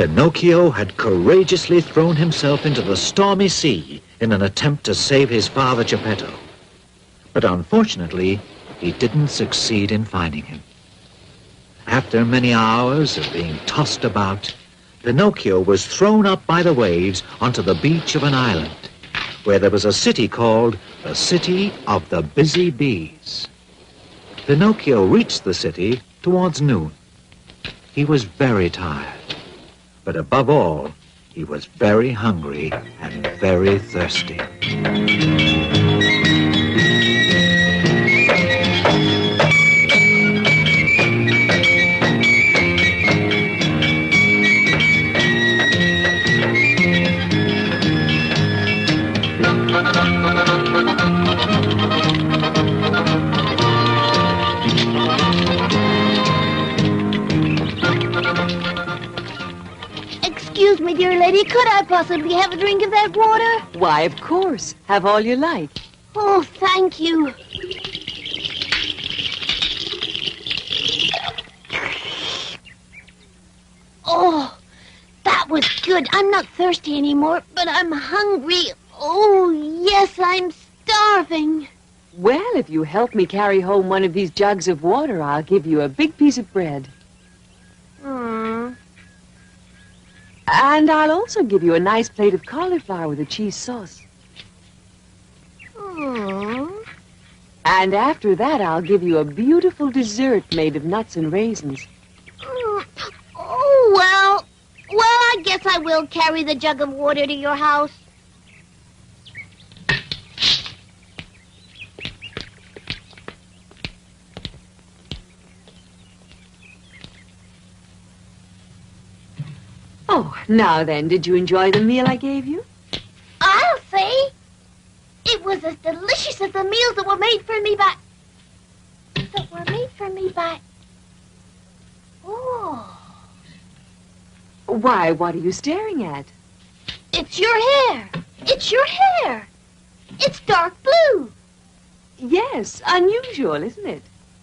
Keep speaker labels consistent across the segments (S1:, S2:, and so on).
S1: Pinocchio had courageously thrown himself into the stormy sea in an attempt to save his father Geppetto. But unfortunately, he didn't succeed in finding him. After many hours of being tossed about, Pinocchio was thrown up by the waves onto the beach of an island, where there was a city called the City of the Busy Bees. Pinocchio reached the city towards noon. He was very tired, but above all, he was very hungry and very thirsty.
S2: Excuse me, dear lady, could I possibly have a drink of that water?
S3: Why, of course. Have all you like.
S2: Oh, thank you. Oh, that was good. I'm not thirsty anymore, but I'm hungry. Oh, yes, I'm starving.
S3: Well, if you help me carry home one of these jugs of water, I'll give you a big piece of bread. And I'll also give you a nice plate of cauliflower with a cheese sauce. And after that, I'll give you a beautiful dessert made of nuts and raisins.
S2: Oh, well, I guess I will carry the jug of water to your house.
S3: Oh, now then, did you enjoy the meal I gave you?
S2: I'll say. It was as delicious as the meals that were made for me by... Oh.
S3: Why, what are you staring at?
S2: It's your hair. It's your hair. It's dark blue.
S3: Yes, unusual, isn't it?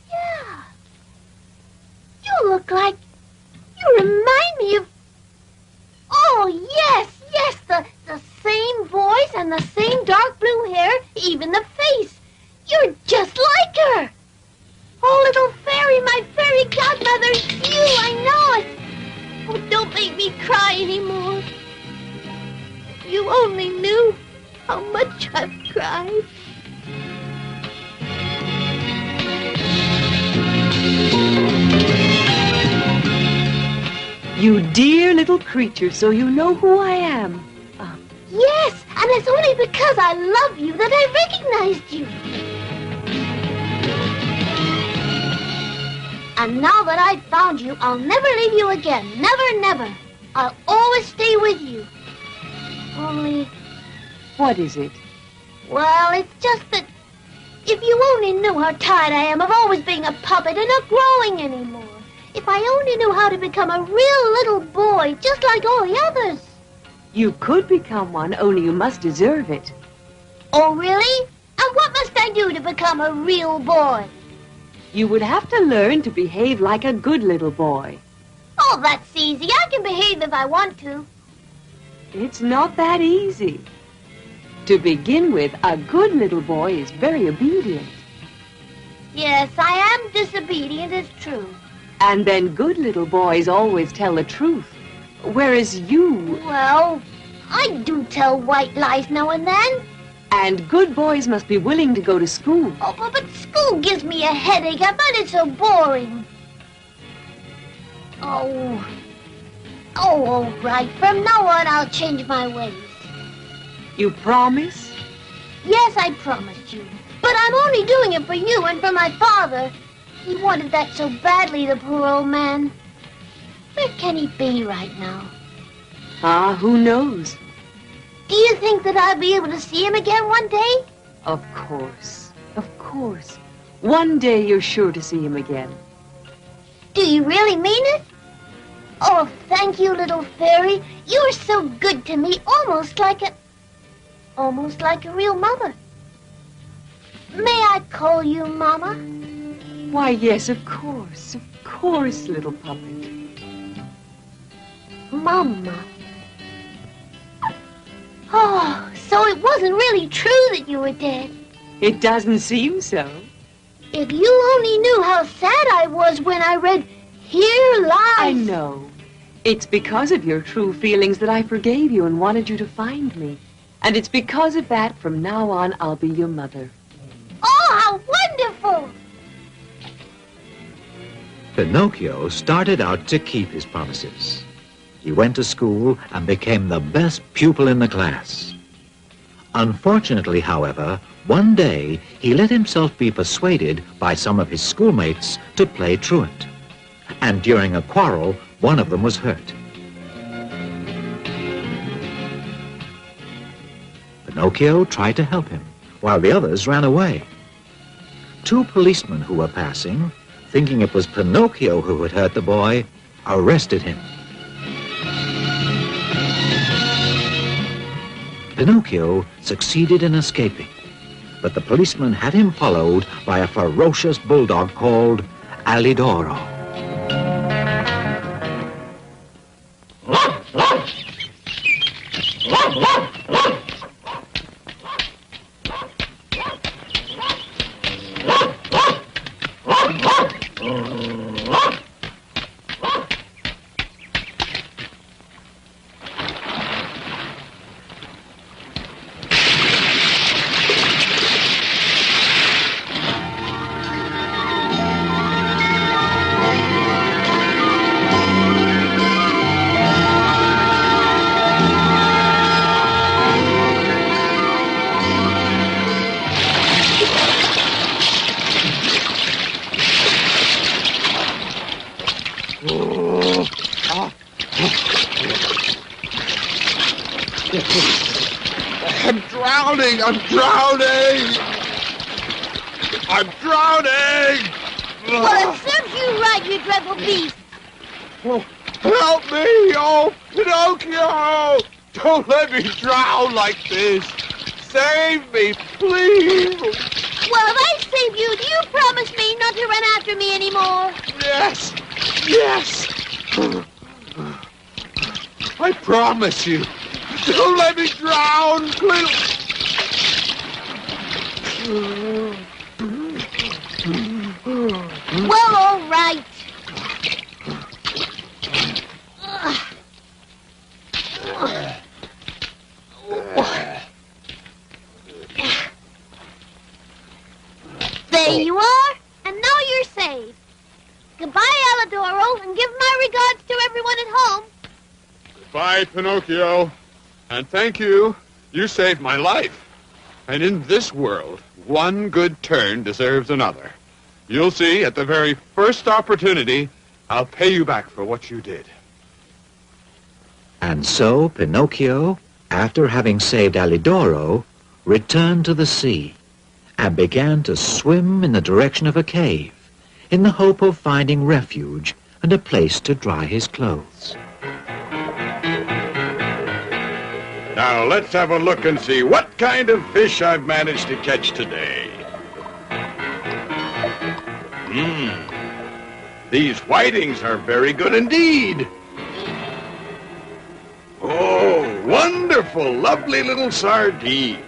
S2: Yeah. You look like... You remind me of... Oh, yes, the same voice and the same dark blue hair, even the face. You're just like her. Oh, little fairy, my fairy godmother, it's you, I know it. Oh, don't make me cry anymore. If you only knew how much I've cried.
S3: You dear little creature, so you know who I am.
S2: Yes, and it's only because I love you that I recognized you. And now that I've found you, I'll never leave you again. Never, never. I'll always stay with you. Only...
S3: What is it?
S2: Well, it's just that if you only knew how tired I am of always being a puppet and not growing anymore. If I only knew how to become a real little boy, just like all the others.
S3: You could become one, only you must deserve it.
S2: Oh, really? And what must I do to become a real boy?
S3: You would have to learn to behave like a good little boy.
S2: Oh, that's easy. I can behave if I want to.
S3: It's not that easy. To begin with, a good little boy is very obedient.
S2: Yes, I am disobedient, it's true.
S3: And then good little boys always tell the truth. Whereas you...
S2: Well, I do tell white lies now and then.
S3: And good boys must be willing to go to school.
S2: Oh, but school gives me a headache. I find it so boring. Oh, all right. From now on, I'll change my ways.
S3: You promise?
S2: Yes, I promised you. But I'm only doing it for you and for my father. He wanted that so badly, the poor old man. Where can he be right now?
S3: Who knows?
S2: Do you think that I'll be able to see him again one day?
S3: Of course. Of course. One day you're sure to see him again.
S2: Do you really mean it? Oh, thank you, little fairy. You're so good to me, almost like a real mother. May I call you Mama?
S3: Why, yes, of course, little puppet.
S2: Mama. Oh, so it wasn't really true that you were dead.
S3: It doesn't seem so.
S2: If you only knew how sad I was when I read, "Here lies."
S3: I know. It's because of your true feelings that I forgave you and wanted you to find me. And it's because of that, from now on, I'll be your mother.
S2: Oh, how wonderful!
S1: Pinocchio started out to keep his promises. He went to school and became the best pupil in the class. Unfortunately, however, one day he let himself be persuaded by some of his schoolmates to play truant. And during a quarrel, one of them was hurt. Pinocchio tried to help him, while the others ran away. Two policemen who were passing, thinking it was Pinocchio who had hurt the boy, arrested him. Pinocchio succeeded in escaping, but the policeman had him followed by a ferocious bulldog called Alidoro.
S4: I'm drowning! I'm drowning! I'm drowning!
S2: Well, it serves you right, you dreadful beast.
S4: Oh, help me! Oh, Pinocchio! Don't let me drown like this! Save me, please!
S2: Well, if I save you, do you promise me not to run after me anymore?
S4: Yes! Yes! I promise you! Don't let me drown, please!
S2: Well, all right. There you are, and now you're saved. Goodbye, Alidoro, and give my regards to everyone at home.
S4: Bye, Pinocchio. And thank you. You saved my life. And in this world, one good turn deserves another. You'll see, at the very first opportunity, I'll pay you back for what you did.
S1: And so Pinocchio, after having saved Alidoro, returned to the sea and began to swim in the direction of a cave in the hope of finding refuge and a place to dry his clothes.
S4: Now, let's have a look and see what kind of fish I've managed to catch today. These whitings are very good indeed. Oh, wonderful, lovely little sardines.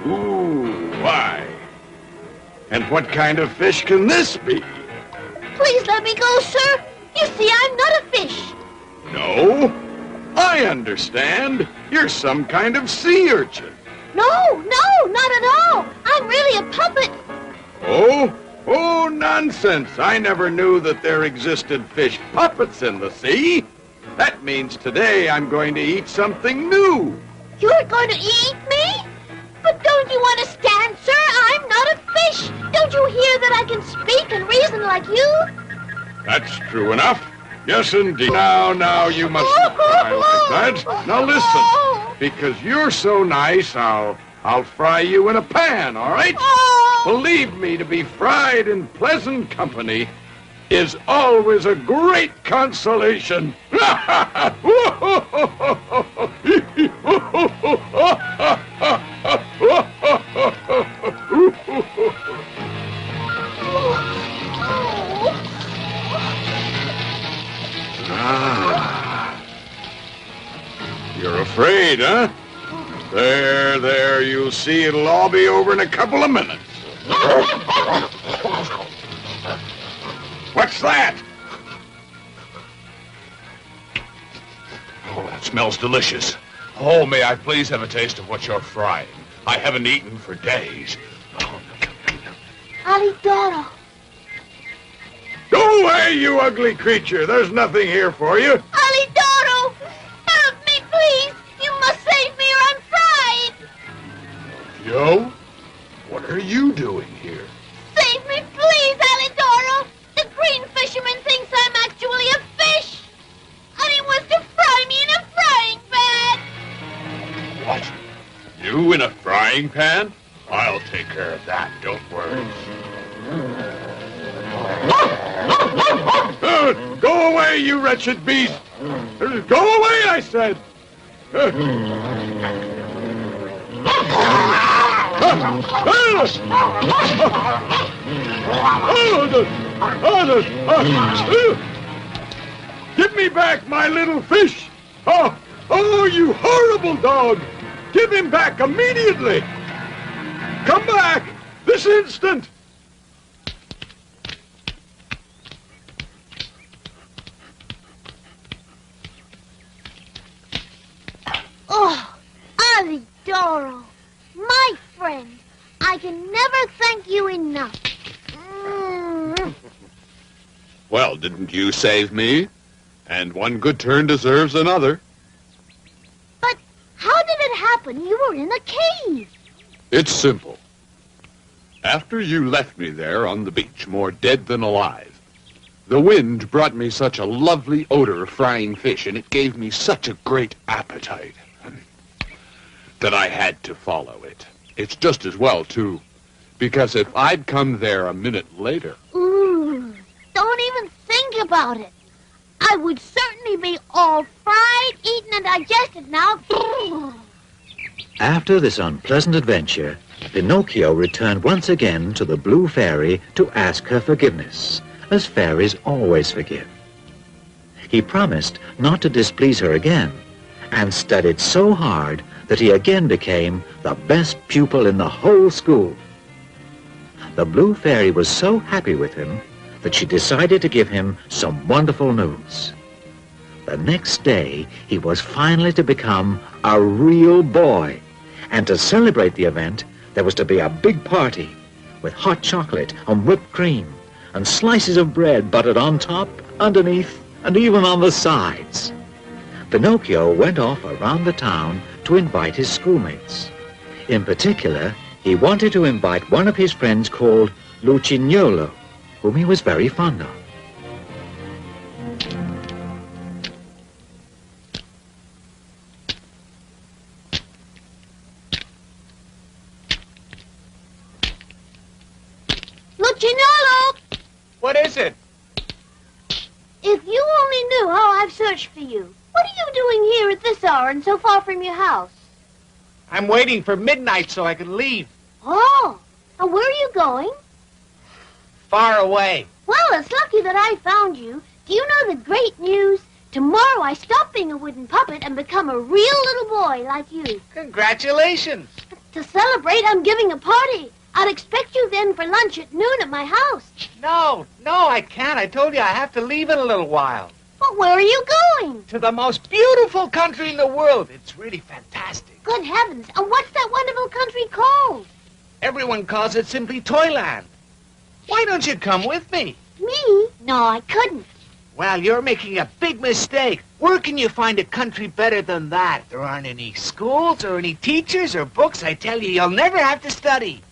S4: Ooh, why? And what kind of fish can this be?
S2: Please let me go, sir. You see, I'm not a fish.
S4: No, I understand. You're some kind of sea urchin.
S2: No, not at all. I'm really a puppet.
S4: Oh, nonsense. I never knew that there existed fish puppets in the sea. That means today I'm going to eat something new.
S2: You're going to eat me? But don't you understand, sir? I'm not a fish. Don't you hear that I can speak and reason like you?
S4: That's true enough. Yes, indeed. Now, you mustn't cry like that. Now listen, because you're so nice, I'll fry you in a pan, all right? Believe me, to be fried in pleasant company is always a great consolation. You're afraid, huh? There, you'll see it'll all be over in a couple of minutes. What's that?
S5: Oh, that smells delicious. Oh, may I please have a taste of what you're frying? I haven't eaten for days.
S2: Alidoro.
S4: Go away, you ugly creature. There's nothing here for you.
S2: Alidoro! Help me, please! You must save me or I'm fried!
S5: Joe? What are you doing here?
S2: Save me, please, Alidoro! The green fisherman thinks I'm actually a fish! And he wants to fry me in a frying pan!
S5: What? You in a frying pan? I'll take care of that, don't worry.
S4: Go away, you wretched beast! Go away, I said! Give me back my little fish! Oh, you horrible dog! Give him back immediately! Come back! This instant!
S2: Oh, Alidoro, my friend, I can never thank you enough.
S5: Well, didn't you save me? And one good turn deserves another.
S2: But how did it happen? You were in a cave.
S5: It's simple. After you left me there on the beach, more dead than alive, the wind brought me such a lovely odor of frying fish, and it gave me such a great appetite that I had to follow it. It's just as well, too, because if I'd come there a minute later...
S2: Ooh, don't even think about it. I would certainly be all fried, eaten, and digested now.
S1: After this unpleasant adventure, Pinocchio returned once again to the Blue Fairy to ask her forgiveness, as fairies always forgive. He promised not to displease her again, and studied so hard that he again became the best pupil in the whole school. The Blue Fairy was so happy with him that she decided to give him some wonderful news. The next day, he was finally to become a real boy, and to celebrate the event, there was to be a big party with hot chocolate and whipped cream and slices of bread buttered on top, underneath, and even on the sides. Pinocchio went off around the town to invite his schoolmates. In particular, he wanted to invite one of his friends called Lucignolo, whom he was very fond of.
S2: Lucignolo!
S6: What is it?
S2: If you only knew how I've searched for you. What are you doing here at this hour and so far from your house?
S6: I'm waiting for midnight so I can leave.
S2: Oh, and where are you going?
S6: Far away.
S2: Well, it's lucky that I found you. Do you know the great news? Tomorrow I stop being a wooden puppet and become a real little boy like you.
S6: Congratulations.
S2: To celebrate, I'm giving a party. I'd expect you then for lunch at noon at my house.
S6: No, I can't. I told you I have to leave in a little while.
S2: But where are you going?
S6: To the most beautiful country in the world. It's really fantastic.
S2: Good heavens, and what's that wonderful country called?
S6: Everyone calls it simply Toyland. Why don't you come with me?
S2: Me? No, I couldn't.
S6: Well, you're making a big mistake. Where can you find a country better than that? There aren't any schools or any teachers or books. I tell you, you'll never have to study.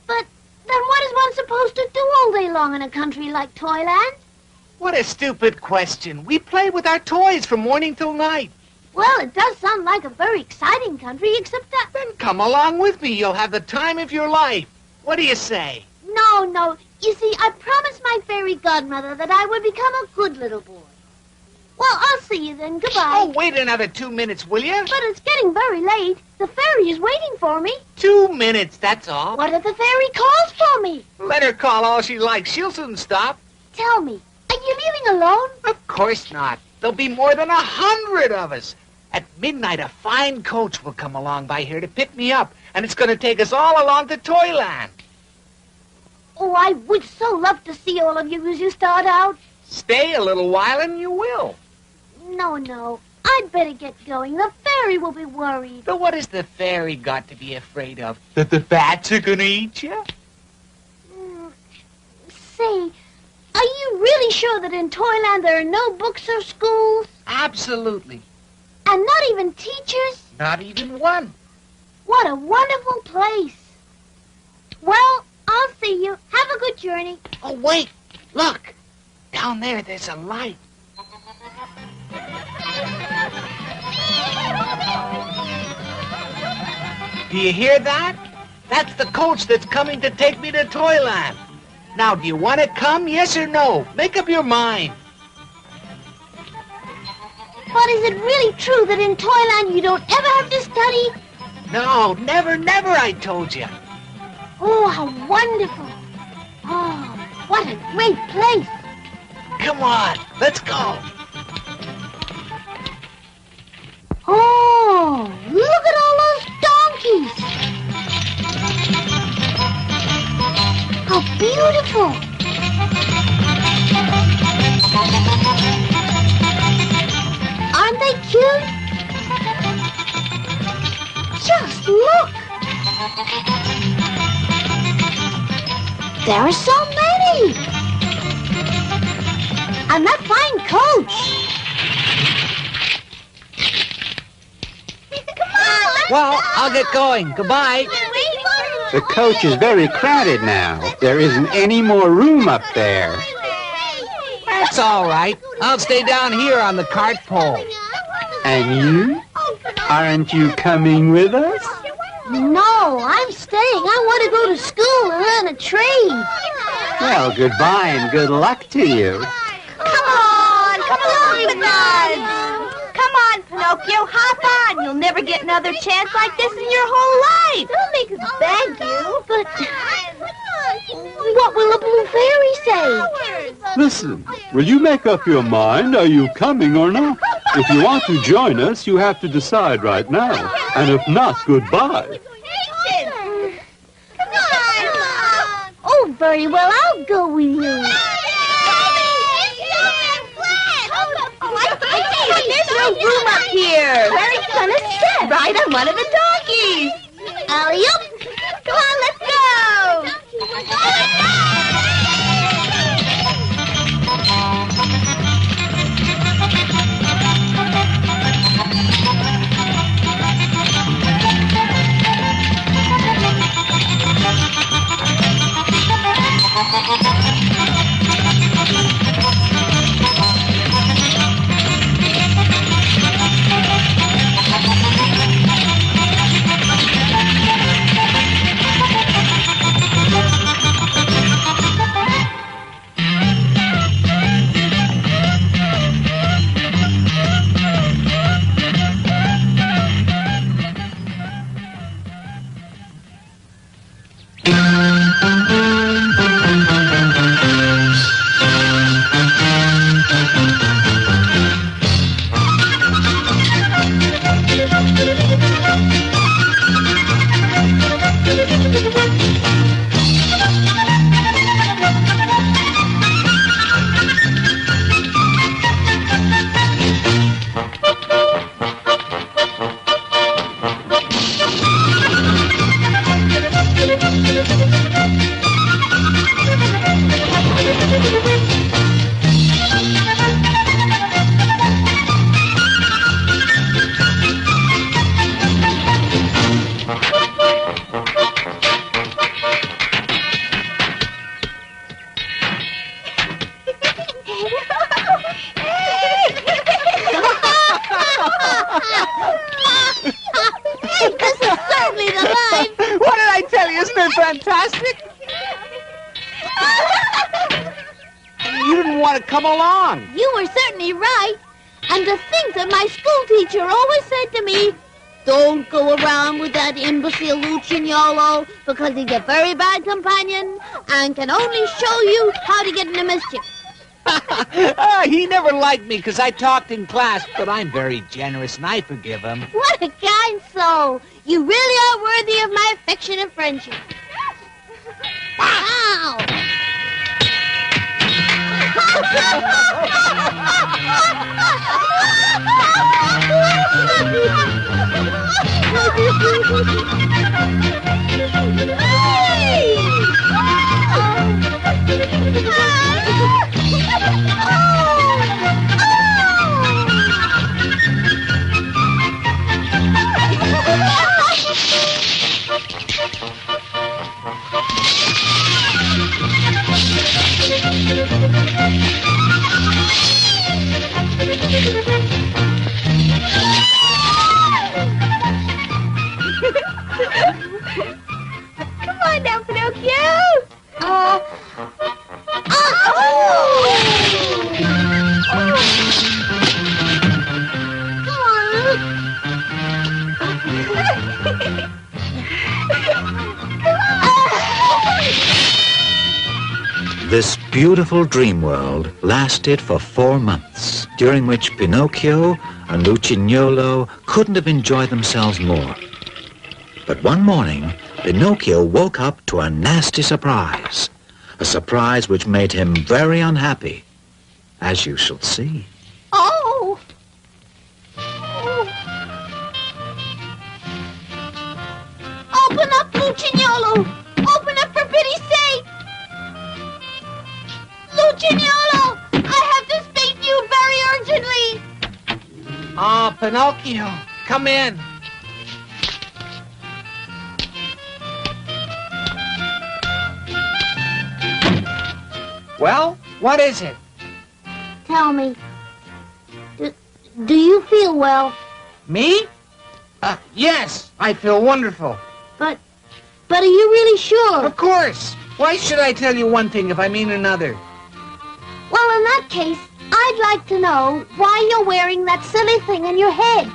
S2: But then what is one supposed to do all day long in a country like Toyland?
S6: What a stupid question. We play with our toys from morning till night.
S2: Well, it does sound like a very exciting country, except that...
S6: Then come along with me. You'll have the time of your life. What do you say?
S2: No. You see, I promised my fairy godmother that I would become a good little boy. Well, I'll see you then. Goodbye.
S6: Oh, wait another 2 minutes, will you?
S2: But it's getting very late. The fairy is waiting for me.
S6: 2 minutes, that's all.
S2: What if the fairy calls for me?
S6: Let her call all she likes. She'll soon stop.
S2: Tell me, are you leaving alone?
S6: Of course not. There'll be more than 100 of us. At midnight, a fine coach will come along by here to pick me up, and it's going to take us all along to Toyland.
S2: Oh, I would so love to see all of you as you start out.
S6: Stay a little while and you will.
S2: No. I'd better get going. The fairy will be worried.
S6: But what has the fairy got to be afraid of? That the bats are going to eat you?
S2: Say, are you really sure that in Toyland there are no books or schools?
S6: Absolutely.
S2: And not even teachers?
S6: Not even one.
S2: What a wonderful place. Well, I'll see you. Have a good journey.
S6: Oh, wait. Look. Down there's a light. Do you hear that? That's the coach that's coming to take me to Toyland. Now, do you want to come, yes or no? Make up your mind.
S2: But is it really true that in Toyland you don't ever have to study?
S6: No, never, I told you.
S2: Oh, how wonderful. Oh, what a great place.
S6: Come on, let's go.
S2: Oh, look at all those donkeys. How beautiful. Aren't they cute? Just look. There are so many. And that fine coach.
S6: Well, I'll get going. Goodbye.
S7: The coach is very crowded now. There isn't any more room up there.
S6: That's all right. I'll stay down here on the cart pole.
S7: And you? Aren't you coming with us?
S2: No, I'm staying. I want to go to school and learn a trade.
S7: Well, goodbye and good luck to you.
S3: Come along with us. Come on, Pinocchio, hop on. You'll never get another chance like this in your whole life.
S2: Don't make us beg you, but what will the blue fairy say?
S8: Listen, will you make up your mind? Are you coming or not? If you want to join us, you have to decide right now. And if not, goodbye.
S2: Oh, very well, I'll go with you.
S3: There's no room up here. Where are you gonna sit? Right on one of the donkeys.
S2: Alley-oop.
S3: Come on, let's go.
S2: This is certainly the life.
S6: What did I tell you? Isn't it fantastic? You didn't want to come along.
S2: You were certainly right. And to think that my school teacher always said to me, don't go around with that imbecile Lucignolo because he's a very bad companion and can only show you how to get into mischief.
S6: He never liked me because I talked in class, but I'm very generous and I forgive him.
S2: What a kind soul. You really are worthy of my affection and friendship. Wow.
S3: Come on now, Pinocchio.
S1: This beautiful dream world lasted for 4 months, during which Pinocchio and Lucignolo couldn't have enjoyed themselves more. But one morning, Pinocchio woke up to a nasty surprise. A surprise which made him very unhappy, as you shall see.
S2: Oh! Open up, Lucignolo! Open up for pity's sake! Lucignolo! I have to speak to you very urgently!
S6: Oh, Pinocchio, come in. Well, what is it?
S2: Tell me, do you feel well?
S6: Me? Yes, I feel wonderful.
S2: But are you really sure?
S6: Of course. Why should I tell you one thing if I mean another?
S2: Well, in that case, I'd like to know why you're wearing that silly thing on your head.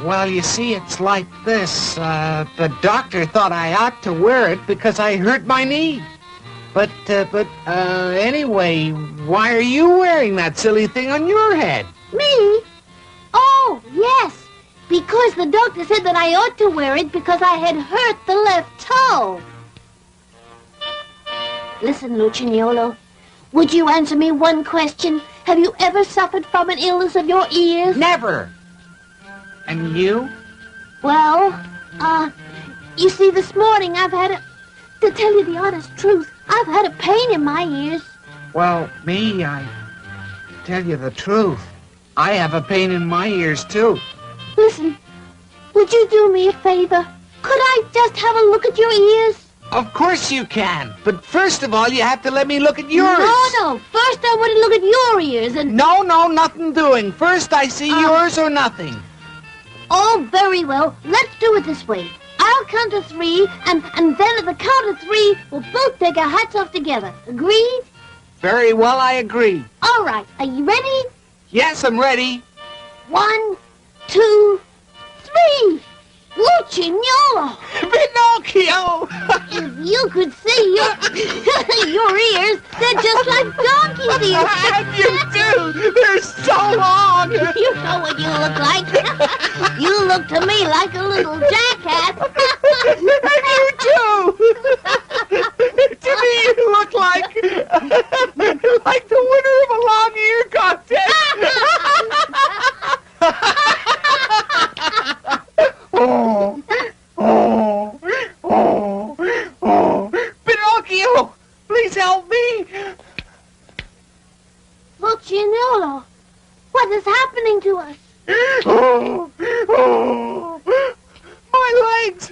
S6: Well, you see, it's like this. The doctor thought I ought to wear it because I hurt my knee. But anyway, why are you wearing that silly thing on your head?
S2: Me? Oh, yes. Because the doctor said that I ought to wear it because I had hurt the left toe. Listen, Lucignolo, would you answer me one question? Have you ever suffered from an illness of your ears?
S6: Never. And you?
S2: Well, you see, this morning I've had to tell you the honest truth, I've had a pain in my ears.
S6: Well, me, I tell you the truth. I have a pain in my ears, too.
S2: Listen, would you do me a favor? Could I just have a look at your ears?
S6: Of course you can. But first of all, you have to let me look at yours.
S2: No. First I want to look at your ears and...
S6: No, nothing doing. First I see yours or nothing.
S2: Oh, very well. Let's do it this way. I'll count to 3, and then at the count of 3, we'll both take our hats off together. Agreed?
S6: Very well, I agree.
S2: All right. Are you ready?
S6: Yes, I'm ready.
S2: 1, 2, 3. Lucignolo!
S6: Pinocchio!
S2: If you could see your ears, they're just like donkey's ears.
S6: And you do! They're so long!
S2: You know what you look like. You look to me like a little jackass.
S6: And you too! To me, you look like the winner of a long-ear contest. Pinocchio! Please help me!
S2: Lucignolo, what is happening to us?
S6: My legs!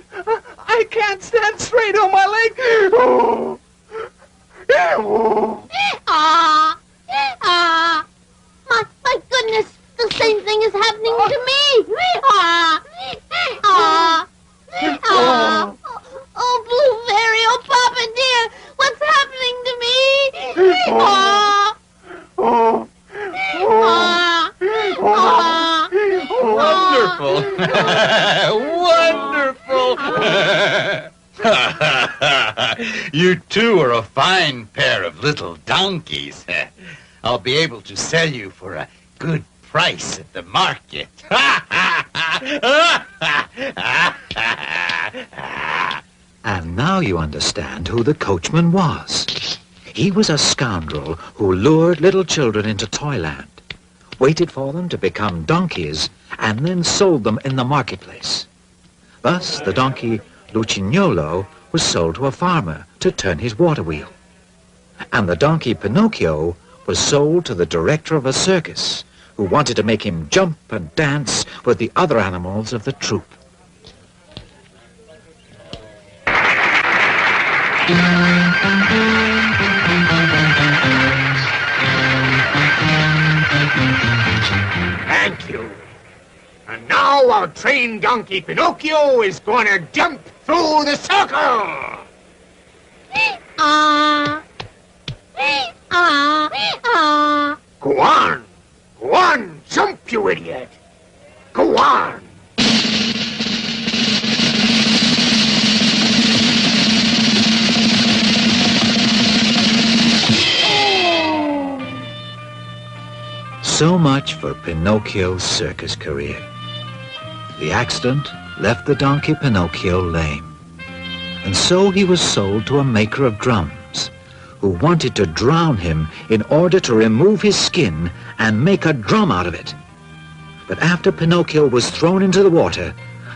S6: I can't stand straight on my legs!
S2: My goodness, the same thing is happening to me. Oh, Blue Fairy, oh, Papa dear, what's happening to me?
S9: Wonderful! You two are a fine pair of little donkeys. I'll be able to sell you for a good price at the market.
S1: And now you understand who the coachman was. He was a scoundrel who lured little children into Toyland, waited for them to become donkeys, and then sold them in the marketplace. Thus, the donkey Lucignolo was sold to a farmer to turn his water wheel. And the donkey Pinocchio was sold to the director of a circus who wanted to make him jump and dance with the other animals of the troupe.
S6: Thank you. And now our trained donkey Pinocchio is going to jump through the circle. Go on. Go on, jump, you idiot. Go on.
S1: So much for Pinocchio's circus career. The accident left the donkey Pinocchio lame. And so he was sold to a maker of drums, who wanted to drown him in order to remove his skin and make a drum out of it. But after Pinocchio was thrown into the water,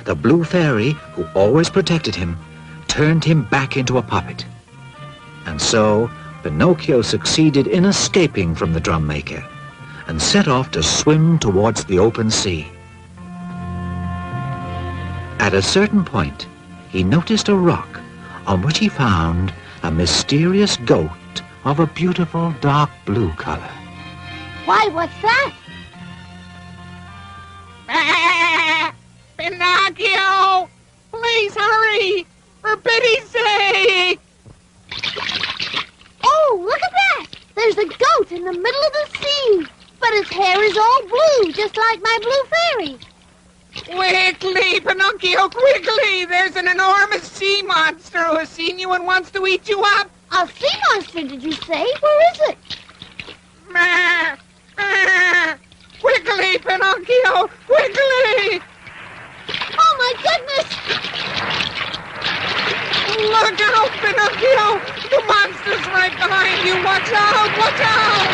S1: the blue fairy, who always protected him, turned him back into a puppet. And so Pinocchio succeeded in escaping from the drum maker and set off to swim towards the open sea. At a certain point, he noticed a rock on which he found a mysterious goat of a beautiful dark blue color.
S2: Why, what's that?
S6: Pinocchio! Please hurry! For pity's sake!
S2: Oh, look at that! There's a goat in the middle of the sea, but its hair is all blue, just like my blue fairy.
S6: Quickly, Pinocchio, quickly! There's an enormous sea monster who has seen you and wants to eat you up!
S2: A sea monster, did you say? Where is it?
S6: Quickly, Pinocchio, quickly!
S2: Oh, my goodness!
S6: Look out, Pinocchio! The monster's right behind you! Watch out! Watch out!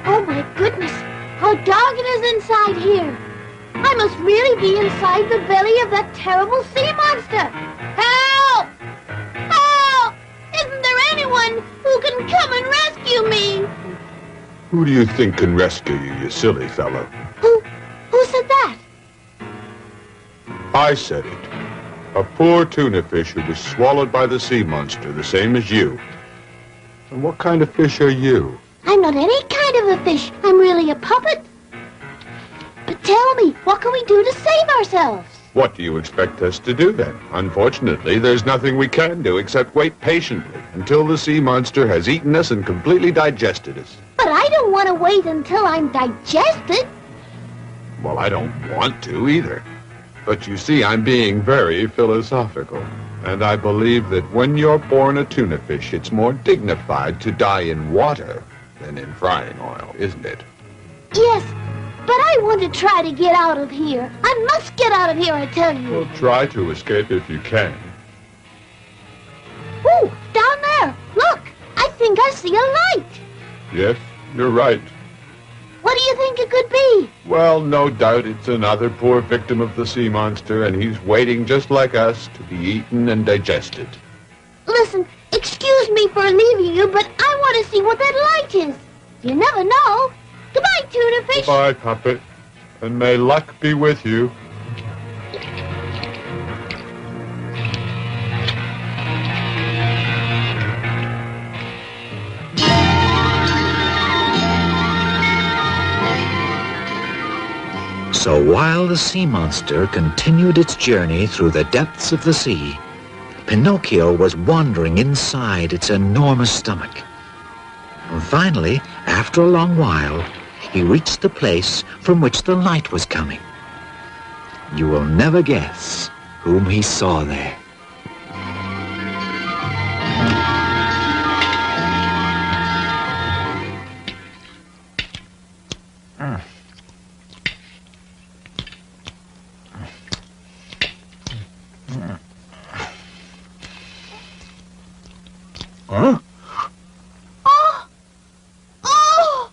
S2: Oh, my goodness! How dark it is inside here! I must really be inside the belly of that terrible sea monster! Help! Help! Isn't there anyone who can come and rescue me?
S5: Who do you think can rescue you, you silly fellow?
S2: Who said that?
S5: I said it. A poor tuna fish who was swallowed by the sea monster, the same as you. And what kind of fish are you?
S2: I'm not any kind of a fish. I'm really a puppet. But tell me, what can we do to save ourselves?
S5: What do you expect us to do then? Unfortunately, there's nothing we can do except wait patiently until the sea monster has eaten us and completely digested us.
S2: But I don't want to wait until I'm digested.
S5: Well, I don't want to either. But you see, I'm being very philosophical. And I believe that when you're born a tuna fish, it's more dignified to die in water than in frying oil, isn't it?
S2: Yes, but I want to try to get out of here. I must get out of here, I tell you.
S5: Well, try to escape if you can.
S2: Ooh, down there. Look, I think I see a light.
S5: Yes, you're right.
S2: What do you think it could be?
S5: Well, no doubt it's another poor victim of the sea monster, and he's waiting just like us to be eaten and digested.
S2: Listen, excuse me for leaving you, but I want to see what that light is. You never know. Goodbye, tuna fish.
S5: Goodbye, puppet, and may luck be with you.
S1: So while the sea monster continued its journey through the depths of the sea, Pinocchio was wandering inside its enormous stomach. And finally, after a long while, he reached the place from which the light was coming. You will never guess whom he saw there. Huh?
S2: Oh! Oh!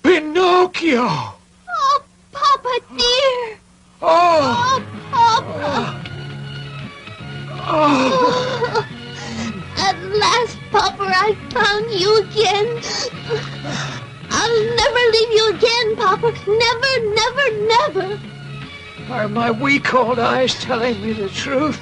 S6: Pinocchio!
S2: Oh, Papa dear!
S6: Oh!
S2: Oh, Papa!
S6: Oh!
S2: At last, Papa, I found you again. I'll never leave you again, Papa. Never, never, never.
S6: Are my weak old eyes telling me the truth?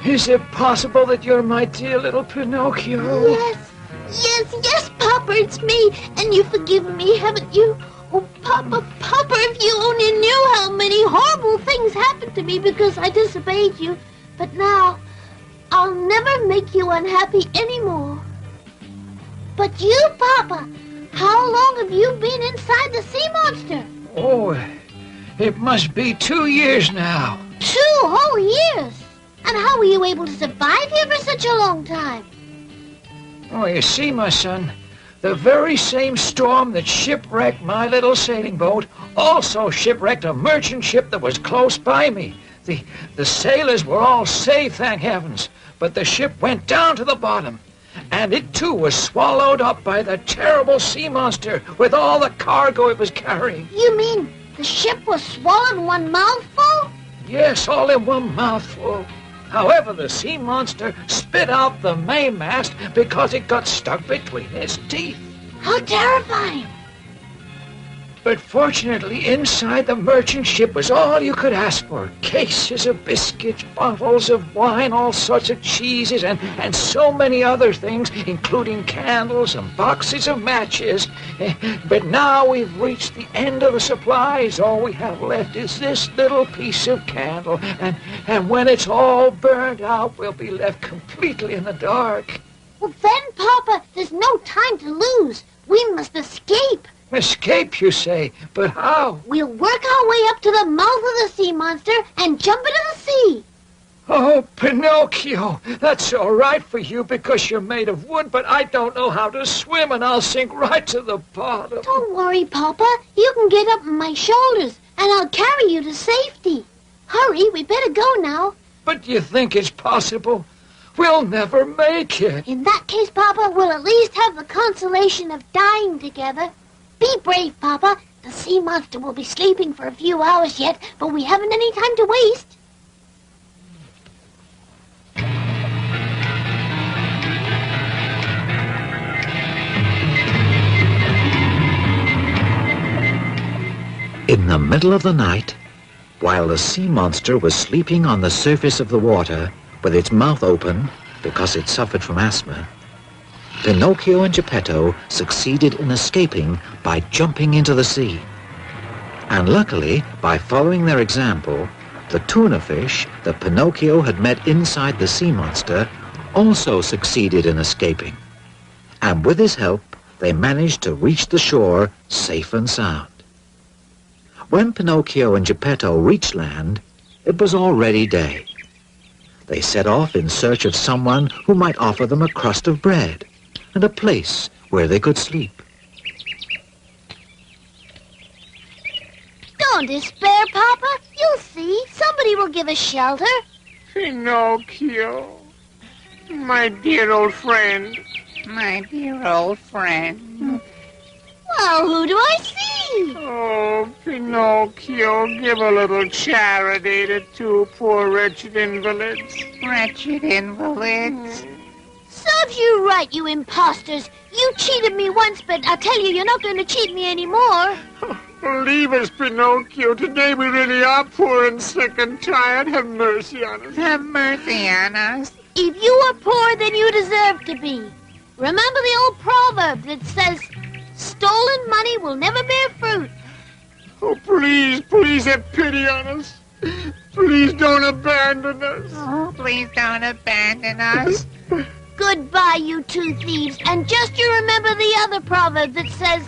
S6: Is it possible that you're my dear little Pinocchio?
S2: Yes, yes, yes, Papa, it's me. And you've forgiven me, haven't you? Oh, Papa, Papa, if you only knew how many horrible things happened to me because I disobeyed you. But now, I'll never make you unhappy anymore. But you, Papa, how long have you been inside the sea monster?
S6: Oh, it must be 2 years now.
S2: 2 whole years. And how were you able to survive here for such a long time?
S6: Oh, you see, my son, the very same storm that shipwrecked my little sailing boat also shipwrecked a merchant ship that was close by me. The sailors were all safe, thank heavens, but the ship went down to the bottom, and it too was swallowed up by the terrible sea monster with all the cargo it was carrying.
S2: You mean the ship was swallowed in one mouthful?
S6: Yes, all in one mouthful. However, the sea monster spit out the mainmast because it got stuck between its teeth.
S2: How terrifying!
S6: But fortunately, inside the merchant ship was all you could ask for. Cases of biscuits, bottles of wine, all sorts of cheeses, and so many other things, including candles and boxes of matches. But now we've reached the end of the supplies. All we have left is this little piece of candle. And when it's all burned out, we'll be left completely in the dark.
S2: Well then, Papa, there's no time to lose. We must escape.
S6: Escape, you say? But how?
S2: We'll work our way up to the mouth of the sea monster and jump into the sea.
S6: Oh, Pinocchio, that's all right for you because you're made of wood, but I don't know how to swim and I'll sink right to the bottom.
S2: Don't worry, Papa. You can get up on my shoulders and I'll carry you to safety. Hurry, we better go now.
S6: But you think it's possible? We'll never make it.
S2: In that case, Papa, we'll at least have the consolation of dying together. Be brave, Papa. The sea monster will be sleeping for a few hours yet, but we haven't any time to waste.
S1: In the middle of the night, while the sea monster was sleeping on the surface of the water with its mouth open because it suffered from asthma, Pinocchio and Geppetto succeeded in escaping by jumping into the sea. And luckily, by following their example, the tuna fish that Pinocchio had met inside the sea monster also succeeded in escaping. And with his help, they managed to reach the shore safe and sound. When Pinocchio and Geppetto reached land, it was already day. They set off in search of someone who might offer them a crust of bread and a place where they could sleep.
S2: Don't despair, Papa. You'll see. Somebody will give us shelter.
S10: Pinocchio, my dear old friend.
S11: My dear old friend.
S2: Well, who do I see?
S10: Oh, Pinocchio, give a little charity to 2 poor wretched invalids.
S11: Wretched invalids.
S2: Serves you right, you imposters. You cheated me once, but I tell you, you're not going to cheat me anymore.
S10: Believe us, Pinocchio. Today we really are poor and sick and tired. Have mercy on us.
S11: Have mercy on us.
S2: If you are poor, then you deserve to be. Remember the old proverb that says, stolen money will never bear fruit.
S10: Oh, please, please have pity on us. Please don't abandon us.
S11: Oh, please don't abandon us.
S2: Goodbye, you 2 thieves. And just you remember the other proverb that says,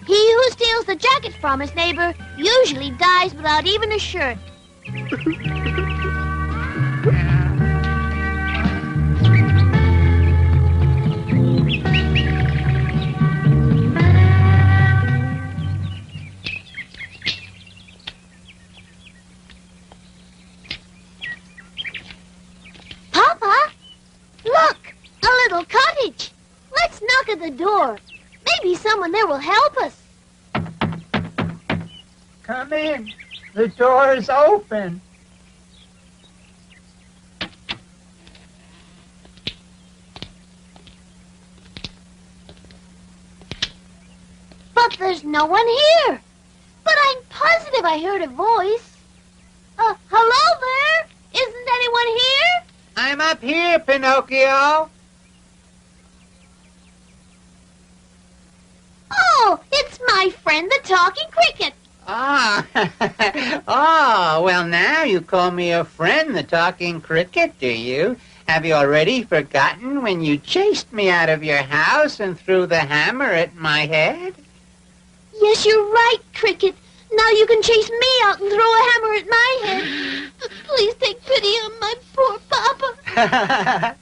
S2: he who steals the jacket from his neighbor usually dies without even a shirt. sure will help us.
S7: Come in. The door's open.
S2: But there's no one here. But I'm positive I heard a voice. Hello there? Isn't anyone here?
S6: I'm up here, Pinocchio.
S2: Oh, it's my friend the talking cricket.
S7: Ah, oh, well now you call me a friend, the talking cricket, do you? Have you already forgotten when you chased me out of your house and threw the hammer at my head?
S2: Yes, you're right, Cricket. Now you can chase me out and throw a hammer at my head. Please take pity on my poor papa.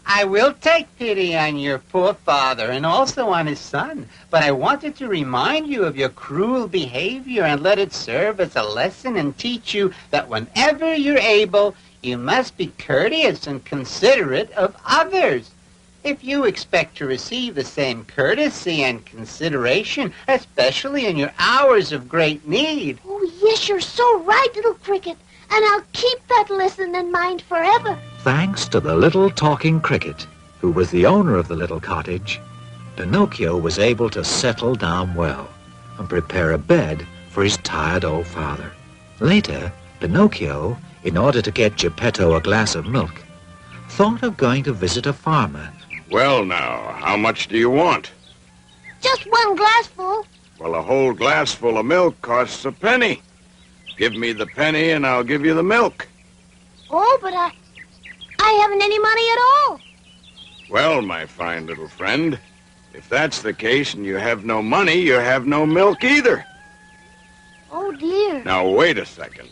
S7: I will take pity on your poor father and also on his son, but I wanted to remind you of your cruel behavior and let it serve as a lesson and teach you that whenever you're able, you must be courteous and considerate of others. If you expect to receive the same courtesy and consideration, especially in your hours of great need.
S2: Oh, yes, you're so right, little Cricket. And I'll keep that lesson in mind forever.
S1: Thanks to the little talking cricket, who was the owner of the little cottage, Pinocchio was able to settle down well and prepare a bed for his tired old father. Later, Pinocchio, in order to get Geppetto a glass of milk, thought of going to visit a farmer.
S4: Well, now, how much do you want?
S2: Just one glassful.
S4: Well, a whole glassful of milk costs a penny. Give me the penny and I'll give you the milk.
S2: Oh, but I haven't any money at all.
S4: Well, my fine little friend, if that's the case and you have no money, you have no milk either.
S2: Oh, dear.
S4: Now, wait a second.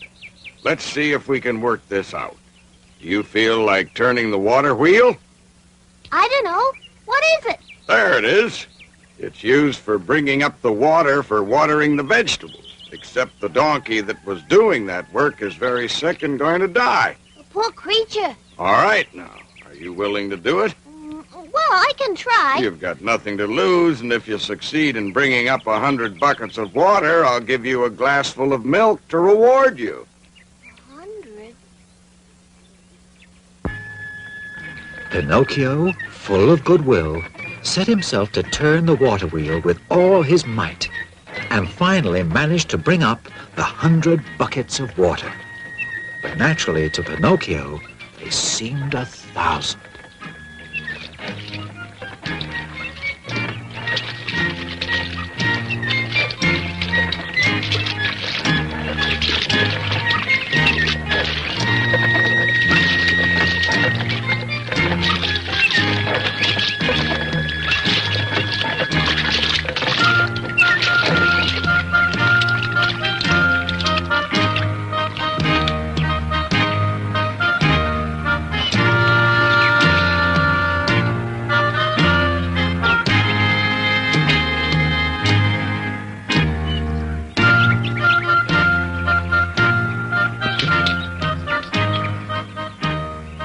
S4: Let's see if we can work this out. Do you feel like turning the water wheel?
S2: I don't know. What is it?
S4: There it is. It's used for bringing up the water for watering the vegetables. Except the donkey that was doing that work is very sick and going to die.
S2: A poor creature.
S4: All right, now. Are you willing to do it?
S2: Well, I can try.
S4: You've got nothing to lose, and if you succeed in bringing up 100 buckets of water, I'll give you a glassful of milk to reward you.
S2: 100?
S1: Pinocchio, full of goodwill, set himself to turn the water wheel with all his might, and finally managed to bring up the 100 buckets of water. But naturally, to Pinocchio, they seemed 1,000.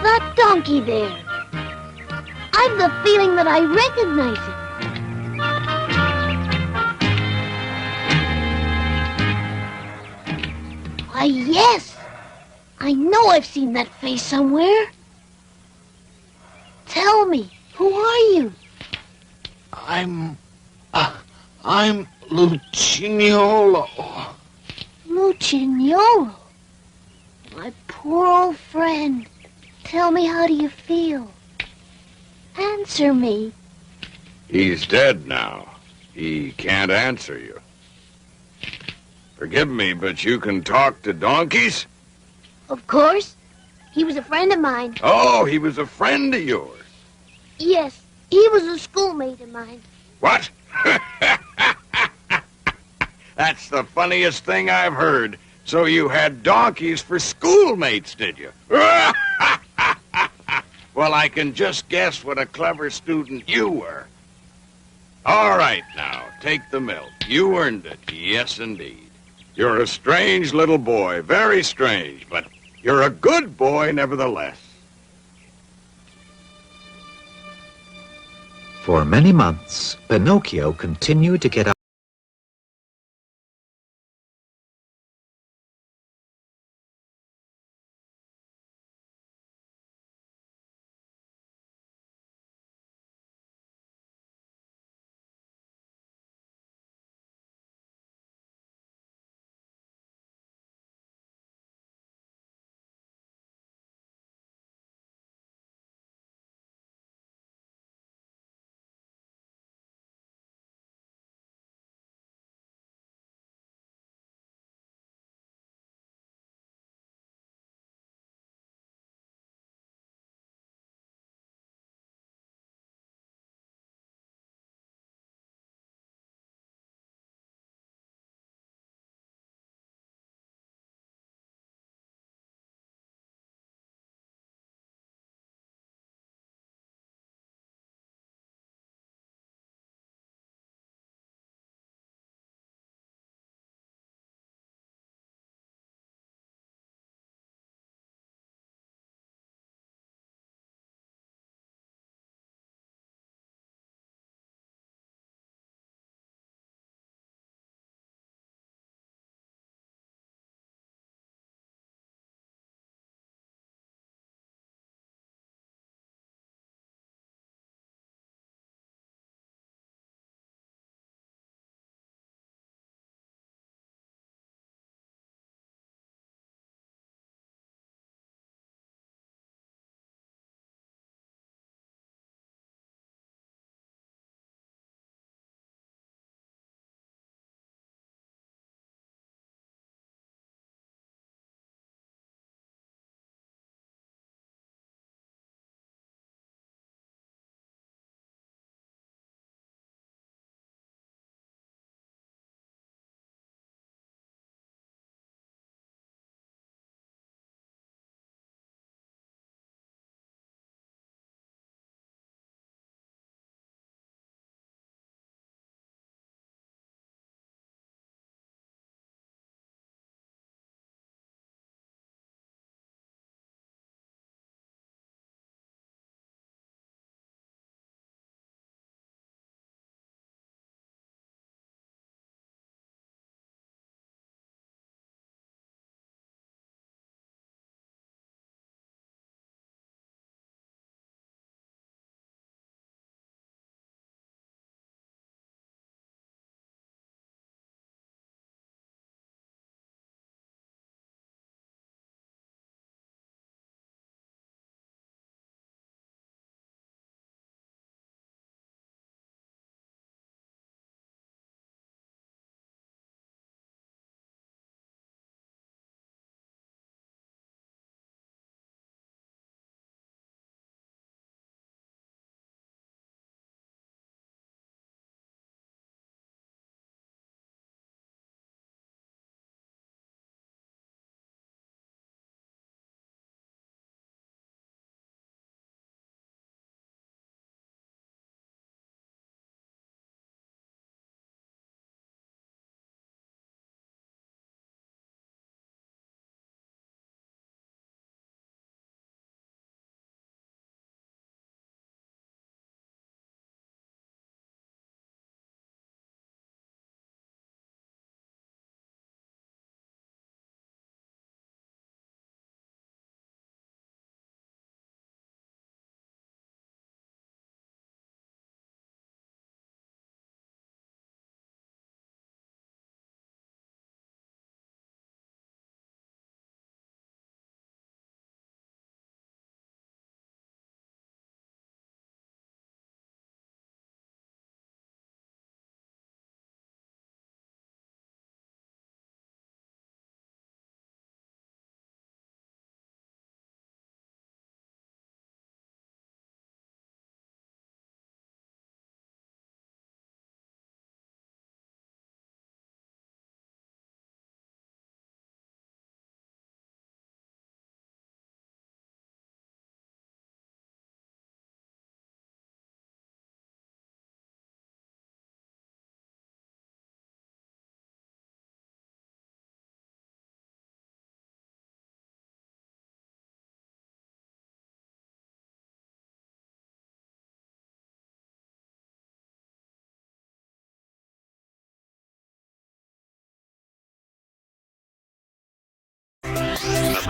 S2: That donkey there. I've the feeling that I recognize him. Why, yes. I know I've seen that face somewhere. Tell me, who are you?
S10: I'm Lucignolo.
S2: Lucignolo. My poor old friend. Tell me, how do you feel? Answer me.
S4: He's dead now. He can't answer you. Forgive me, but you can talk to donkeys?
S2: Of course. He was a friend of mine.
S4: Oh, he was a friend of yours.
S2: Yes, he was a schoolmate of mine.
S4: What? That's the funniest thing I've heard. So you had donkeys for schoolmates, did you? Well, I can just guess what a clever student you were. All right, now, take the milk. You earned it, yes, indeed. You're a strange little boy, very strange, but you're a good boy nevertheless.
S1: For many months, Pinocchio continued to get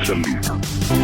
S12: action.